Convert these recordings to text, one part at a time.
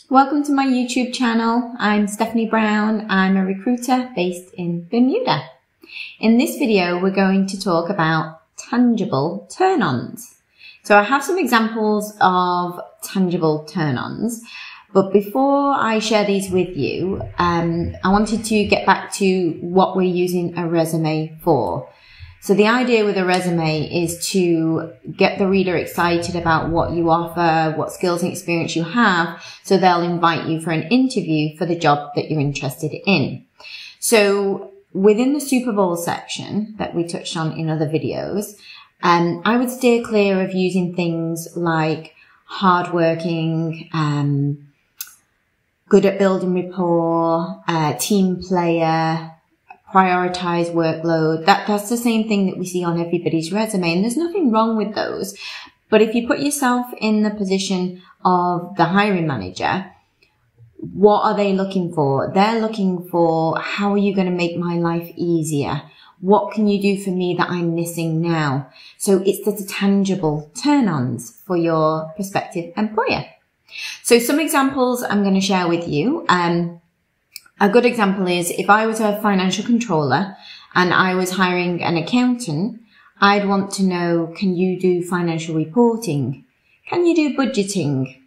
Welcome to my YouTube channel. I'm Stephanie Brown. I'm a recruiter based in Bermuda. In this video, we're going to talk about tangible turn-ons. So I have some examples of tangible turn-ons, but before I share these with you, I wanted to get back to what we're using a resume for. So the idea with a resume is to get the reader excited about what you offer, what skills and experience you have, so they'll invite you for an interview for the job that you're interested in. So within the SuperBowl section that we touched on in other videos, I would steer clear of using things like hardworking, good at building rapport, team player, prioritize workload. That's the same thing that we see on everybody's resume, and there's nothing wrong with those. But if you put yourself in the position of the hiring manager, what are they looking for? They're looking for, how are you going to make my life easier? What can you do for me that I'm missing now? So it's the tangible turn-ons for your prospective employer. So some examples I'm going to share with you. A good example is if I was a financial controller and I was hiring an accountant, I'd want to know, can you do financial reporting? Can you do budgeting?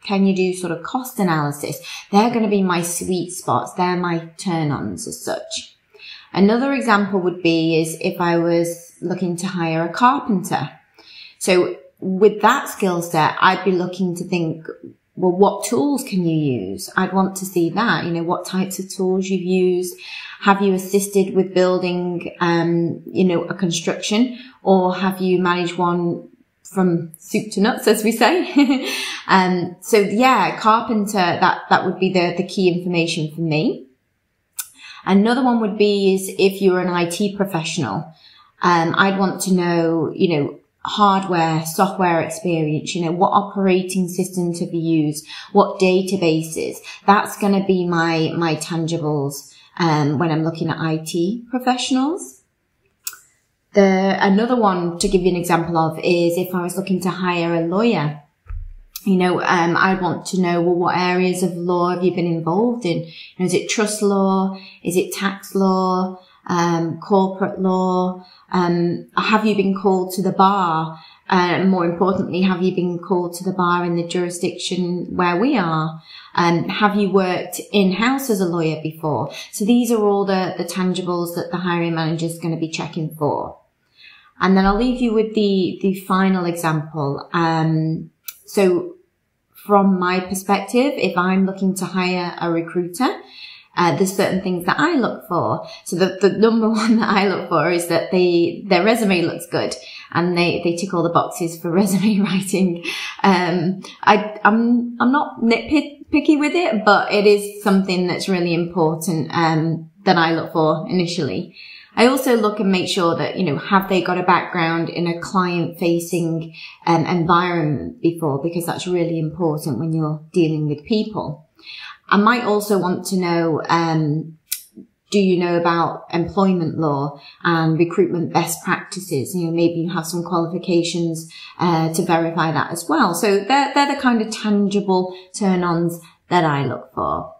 Can you do sort of cost analysis? They're going to be my sweet spots. They're my turn-ons as such. Another example would be is if I was looking to hire a carpenter. So with that skill set, I'd be looking to think, well, what tools can you use? I'd want to see that, what types of tools you've used. Have you assisted with building, a construction, or have you managed one from soup to nuts, as we say? So yeah, carpenter, that would be the key information for me. Another one would be is if you're an IT professional, I'd want to know, hardware, software experience, what operating systems have you used, what databases. That's going to be my tangibles, when I'm looking at IT professionals. Another one to give you an example of is if I was looking to hire a lawyer, I'd want to know, well, what areas of law have you been involved in? Is it trust law? Is it tax law? Corporate law? Have you been called to the bar? More importantly, have you been called to the bar in the jurisdiction where we are? Have you worked in-house as a lawyer before? So these are all the tangibles that the hiring manager is going to be checking for. And then I'll leave you with the final example. So from my perspective, if I'm looking to hire a recruiter, there's certain things that I look for. So the number one that I look for is that their resume looks good and they tick all the boxes for resume writing. I'm not nitpicky with it, but it is something that's really important, that I look for initially. I also look and make sure that, have they got a background in a client-facing environment before, because that's really important when you're dealing with people. I might also want to know, do you know about employment law and recruitment best practices? Maybe you have some qualifications to verify that as well. So they're the kind of tangible turn-ons that I look for.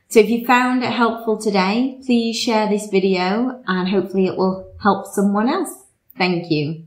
So if you found it helpful today, please share this video and hopefully it will help someone else. Thank you.